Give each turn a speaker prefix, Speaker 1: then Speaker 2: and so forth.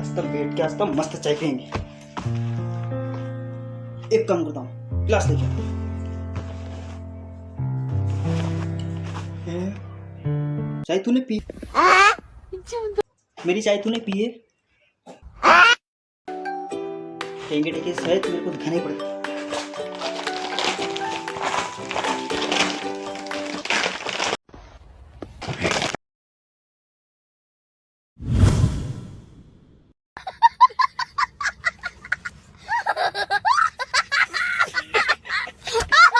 Speaker 1: आज तक बैठ के आज तक मस्त चाय पियेंगे। एक काम करता हूँ, गिलास लेके आता हूँ। चाय तूने पी? मेरी चाय तूने पी है? कहेंगे ठीक है, शायद मेरे को दिखाना ही पड़ेगा।